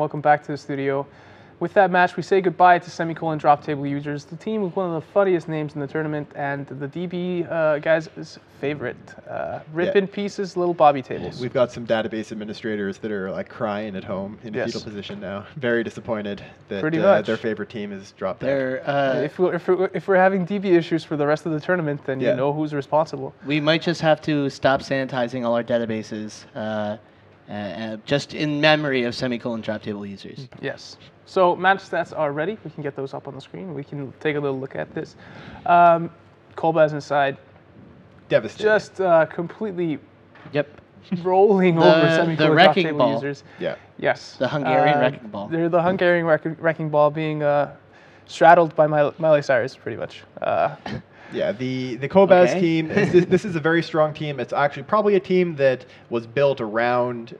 welcome back to the studio. With that match, we say goodbye to Semicolon Drop Table users, the team with one of the funniest names in the tournament, and the DB guys' favorite. Rip in pieces, little Bobby tables. We've got some database administrators that are like crying at home in a fetal position now. Very disappointed that their favorite team is dropped out. If we're having DB issues for the rest of the tournament, then you know who's responsible. We might just have to stop sanitizing all our databases. Just in memory of Semicolon Drop Table users. Yes. So match stats are ready. We can get those up on the screen. We can take a little look at this. Kolbaz inside. Devastating. Just completely rolling over Semicolon Drop Table users. Yeah. Yes. The Hungarian wrecking ball. They're the Hungarian wrecking ball being straddled by Miley Cyrus, pretty much. Yeah, the Kolbaz team, this is a very strong team. It's actually probably a team that was built around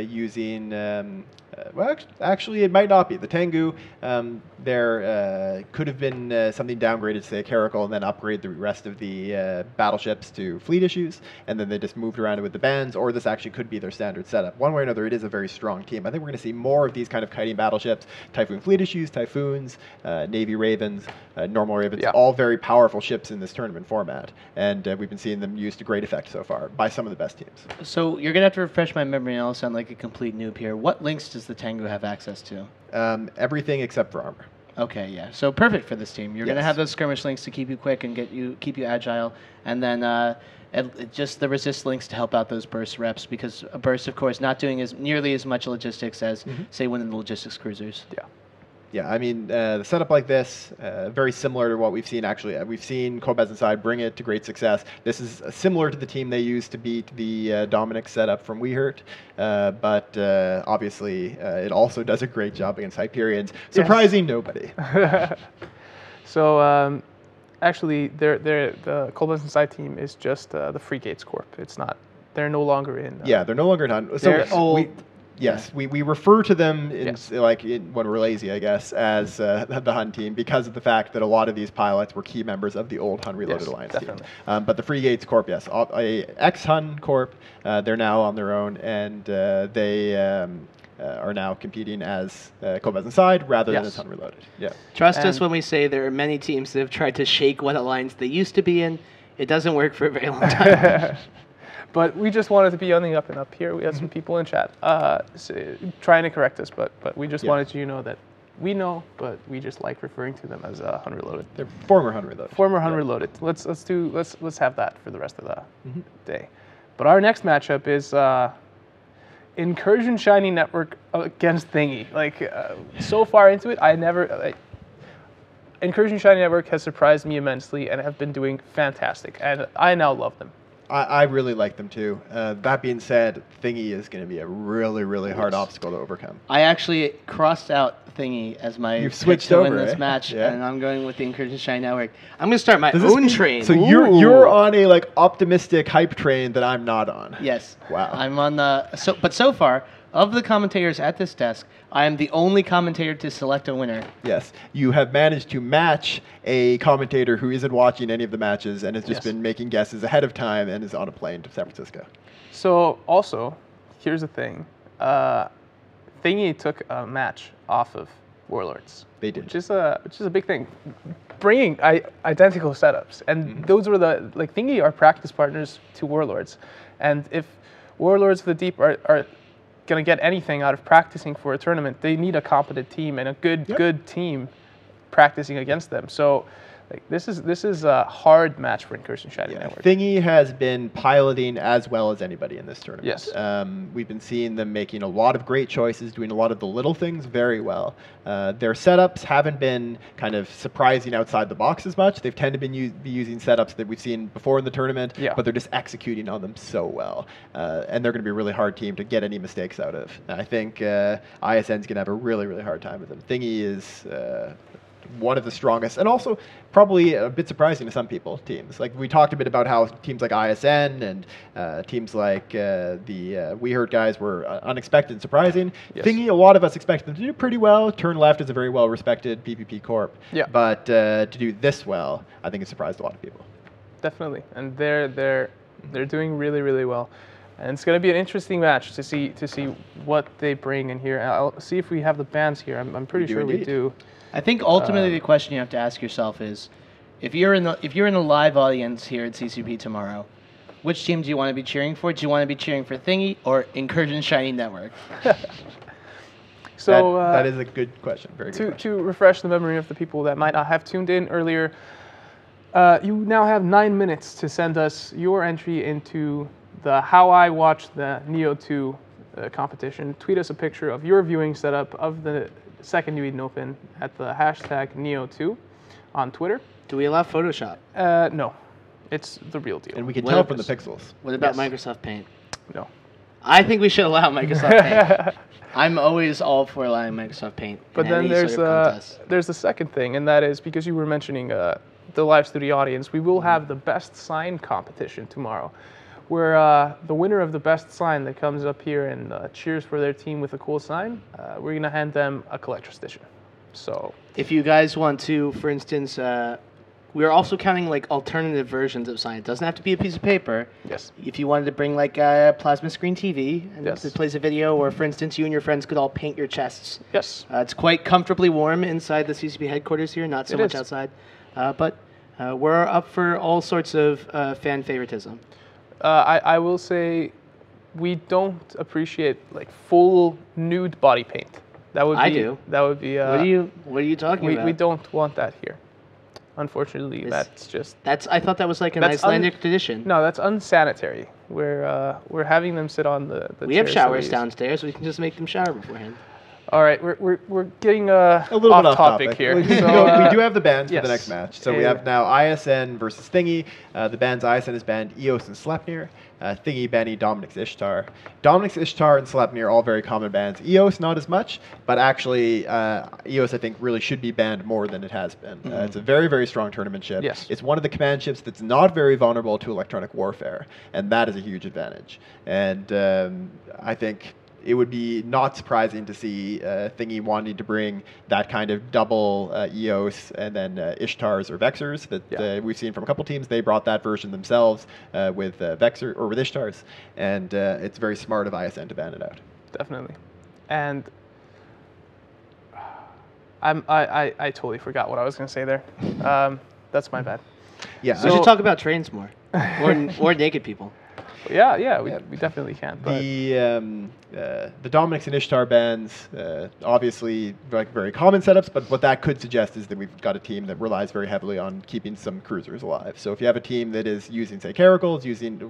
using, well, actually it might not be. The Tengu, there could have been something downgraded to say a Caracal and then upgrade the rest of the battleships to fleet issues, and then they just moved around it with the bands, or this actually could be their standard setup. One way or another, it is a very strong team. I think we're going to see more of these kind of kiting battleships, Typhoon fleet issues, Typhoons, Navy Ravens, normal Ravens, all very powerful ships in this tournament format, and we've been seeing them used to great effect so far by some of the best teams. So you're going to have to refresh my memory, and I'll sound like a complete noob here. What links does the Tengu have access to? Everything except for armor. Okay, yeah. So perfect for this team. You're going to have those skirmish links to keep you quick and keep you agile, and then just the resist links to help out those burst reps, because a burst, of course, not doing nearly as much logistics as, say, one of the logistics cruisers. Yeah. Yeah, I mean, the setup like this, very similar to what we've seen, actually. We've seen Kolbaz Inside bring it to great success. This is similar to the team they used to beat the Dominic setup from WeHurt, but obviously it also does a great job against Hyperions, surprising nobody. So actually, the Kolbaz Inside team is just the Free Gates Corp. It's not, they're no longer in. Yeah, they're no longer in. They're old. Yes, we refer to them when we're lazy, I guess, as the Hun team, because of the fact that a lot of these pilots were key members of the old Hun Reloaded Alliance team. But the Free Gates Corp, yes, ex-Hun Corp, they're now on their own, and they are now competing as Kolbaz Inside rather than as Hun Reloaded. Yeah. Trust us when we say there are many teams that have tried to shake what alliance they used to be in. It doesn't work for a very long time. But we just wanted to be on the up and up here. We had some people in chat trying to correct us, but we just wanted you to know that we know, but we just like referring to them as Hun Reloaded. They're former Hun Reloaded. Former Hun Reloaded. Let's have that for the rest of the day. But our next matchup is Incursion Shiny Network against Thingy. Like so far into it, Incursion Shiny Network has surprised me immensely and have been doing fantastic, and I now love them. I really like them too. That being said, Thingy is going to be a really, really hard obstacle to overcome. I actually crossed out Thingy as my pick to win this match, and I'm going with the Incursion Shiny Network. I'm going to start my own train. So you're on a optimistic hype train that I'm not on. Yes. Wow. I'm on the but so far, of the commentators at this desk, I am the only commentator to select a winner. Yes. You have managed to match a commentator who isn't watching any of the matches and has just been making guesses ahead of time and is on a plane to San Francisco. So also, here's the thing. Thingy took a match off of Warlords. They did. Which is a big thing. Bringing identical setups. And those were Thingy are practice partners to Warlords. And if Warlords of the Deep are going to get anything out of practicing for a tournament, they need a competent team and a good team practicing against them. So this is a hard match for Incursion Shiny Network. Thingy has been piloting as well as anybody in this tournament. Yes. We've been seeing them making a lot of great choices, doing a lot of the little things very well. Their setups haven't been kind of surprising outside the box as much. They've tended to be using setups that we've seen before in the tournament, but they're just executing on them so well. And they're going to be a really hard team to get any mistakes out of. I think ISN's going to have a really, really hard time with them. Thingy is one of the strongest, and also probably a bit surprising to some teams. Like we talked a bit about how teams like ISN and teams like the WeHurt guys were unexpected and surprising. Thingy, a lot of us expected them to do pretty well. Turn Left is a very well-respected PvP corp. But to do this well, I think it surprised a lot of people. Definitely, and they're doing really, really well. And it's going to be an interesting match to see what they bring in here. I'll see if we have the bands here. I'm pretty sure we do. I think ultimately the question you have to ask yourself is, if you're in the live audience here at CCP tomorrow, which team do you want to be cheering for? Do you want to be cheering for Thingy or Incursion Shiny Network? So that is a good question. Very good question. To refresh the memory of the people that might not have tuned in earlier, you now have 9 minutes to send us your entry into the How I Watched the NEO2 competition. Tweet us a picture of your viewing setup of the second New Eden Open at the hashtag NEO2 on Twitter. Do we allow Photoshop? No, it's the real deal. And we can tell from the pixels. What about Microsoft Paint? No. I think we should allow Microsoft Paint. I'm always all for allowing Microsoft Paint. But then there's the second thing, and that is because you were mentioning the live studio audience, we will have the best sign competition tomorrow, where the winner of the best sign that comes up here and cheers for their team with a cool sign, we're going to hand them a collector's edition. So if you guys want to, for instance, we're also counting like alternative versions of sign. It doesn't have to be a piece of paper. Yes. If you wanted to bring like a plasma screen TV and Yes. it plays a video, or for instance, you and your friends could all paint your chests. Yes. It's quite comfortably warm inside the CCP headquarters here, not so much outside. But we're up for all sorts of fan favoritism. I will say we don't appreciate like full nude body paint. That would be, I do. That would be. What are you talking about? We don't want that here. Unfortunately, I thought that was like an Icelandic tradition. No, that's unsanitary. We're having them sit on the We have chairs showers downstairs. We can just make them shower beforehand. All right, we're getting a little off bit off topic here. We So, do have the bans yes. for the next match. So we have now ISN versus Thingy. The bans ISN has banned EOS and Sleipnir. Thingy banning Dominic's Ishtar. Dominic's Ishtar and Sleipnir all very common bans. EOS not as much, but actually EOS I think really should be banned more than it has been. It's a very, very strong tournament ship. Yes. It's one of the command ships that's not very vulnerable to electronic warfare, and that is a huge advantage. And I think it would be not surprising to see Thingy wanting to bring that kind of double EOS and then Ishtars or Vexers that we've seen from a couple teams. They brought that version themselves with Vexer or with Ishtars, and it's very smart of ISN to ban it out. Definitely, and I totally forgot what I was going to say there. That's my bad. Yeah, So we should talk about trains more, or naked people. Yeah, we definitely can. But The Dominics and Ishtar bans, obviously like very common setups, but what that could suggest is that we've got a team that relies very heavily on keeping some cruisers alive. So if you have a team that is using, say, Caracals,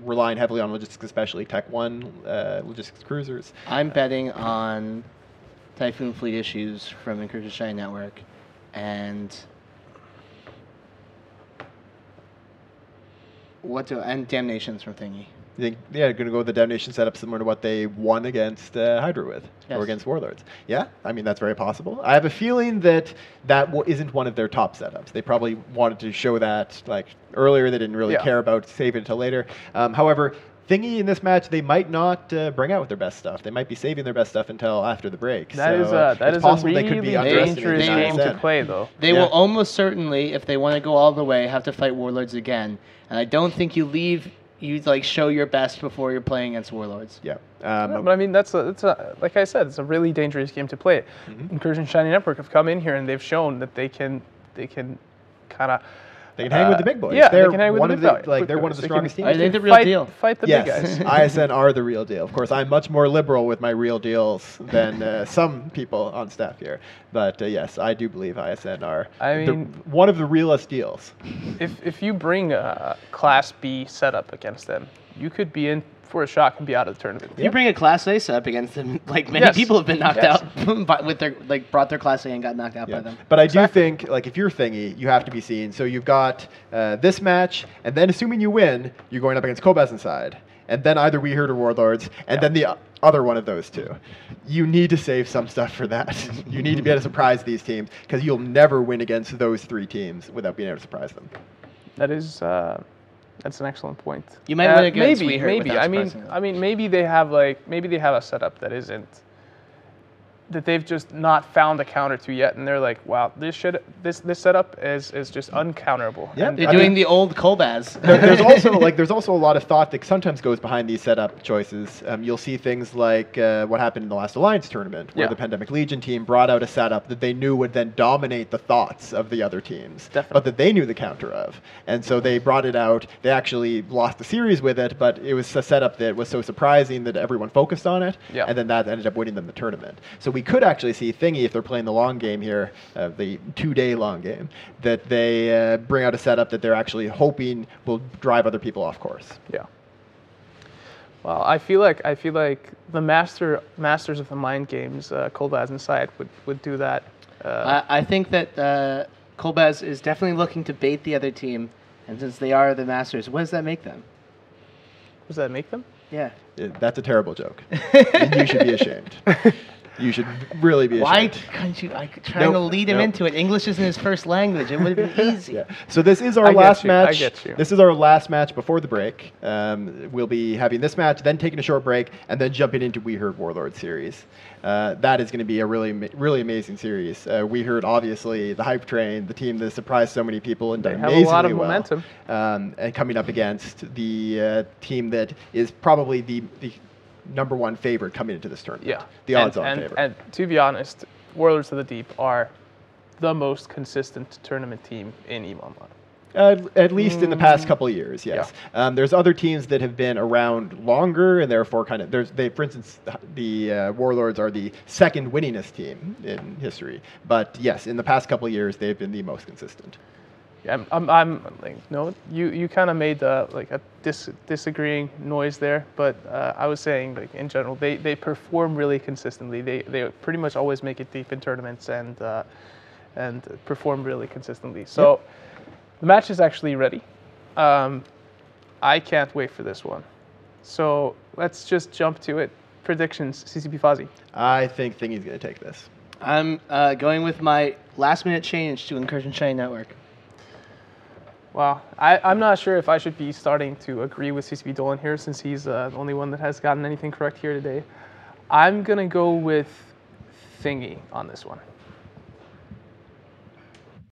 relying heavily on logistics, especially Tech 1 logistics cruisers. I'm betting on Typhoon Fleet issues from Incursion Shiny Network and Damnations from Thingy. You think, going to go with the Damnation setup similar to what they won against Hydra with, or against Warlords. Yeah, I mean, that's very possible. I have a feeling that isn't one of their top setups. They probably wanted to show that like earlier. They didn't really care about saving it until later. However, Thingy in this match, they might not bring out their best stuff. They might be saving their best stuff until after the break. That is a really dangerous game to play, though. They will almost certainly, if they want to go all the way, have to fight Warlords again. And I don't think you show your best before you're playing against Warlords. Yeah. But I mean, that's like I said, it's a really dangerous game to play. Incursion Shiny Network have come in here and they've shown that they can kind of. They can hang with the big boys. Yeah, they're they can hang with the big boys. They're one of the strongest teams. Are they the real deal? Fight the big guys. ISN are the real deal. Of course, I'm much more liberal with my real deals than some people on staff here. But yes, I do believe ISN are one of the realest deals. If you bring a Class B setup against them, you could be in for a shot and be out of the tournament. If you bring a Class A setup against them, like many people have been knocked out with their brought their Class A and got knocked out by them. But I do think, like, if you're Thingy, you have to be seen. So you've got this match, and then assuming you win, you're going up against Kobaz inside, and then either We Heard or Warlords, and then the other one of those two. You need to save some stuff for that. You need to be able to surprise these teams, because you'll never win against those three teams without being able to surprise them. That is. That's an excellent point. You might win against maybe. I mean, maybe they have a setup that isn't that they've just not found a counter to yet, and they're like, wow, this setup is just uncounterable. Yeah, And They're doing the old Kolbaz. There's also a lot of thought that sometimes goes behind these setup choices. You'll see things like what happened in the last Alliance tournament, where the Pandemic Legion team brought out a setup that they knew would then dominate the thoughts of the other teams, but that they knew the counter of. And so they brought it out. They actually lost the series with it, but it was a setup that was so surprising that everyone focused on it, and then that ended up winning them the tournament. So we could actually see Thingy, if they're playing the long game here, the 2-day long game, that they bring out a setup that they're actually hoping will drive other people off course. Yeah. Well, I feel like the masters of the mind games, Kolbaz and Syed would do that. I think that Kolbaz is definitely looking to bait the other team, and since they are the masters, what does that make them? Does that make them? Yeah. That's a terrible joke. And you should be ashamed. You should really be ashamed. Why couldn't you? I'm trying to lead him into it. English isn't his first language. It would have been easy. Yeah. So this is our last match. I get you. This is our last match before the break. We'll be having this match, then taking a short break, and then jumping into We Heard Warlord series. That is going to be a really amazing series. We Heard, obviously, the hype train, the team that surprised so many people and done amazingly well. They have a lot of momentum. And coming up against the team that is probably the number one favorite coming into this tournament. Yeah. The odds-on favorite. And to be honest, Warlords of the Deep are the most consistent tournament team in EME Online. At least in the past couple of years, yes. Yeah. There's other teams that have been around longer, and therefore kind of for instance, the Warlords are the second winningest team in history. But yes, in the past couple of years, they've been the most consistent. Yeah, I'm like, no, you kind of made like a disagreeing noise there, but I was saying, like, in general, they perform really consistently. They pretty much always make it deep in tournaments and perform really consistently. So the match is actually ready. I can't wait for this one. So let's just jump to it. Predictions, CCP Fozzie. I think Thingy's going to take this. I'm going with my last-minute change to Incursion Shiny Network. Wow, I'm not sure if I should be starting to agree with CCP Dolan here, since he's the only one that has gotten anything correct here today. I'm going to go with Thingy on this one.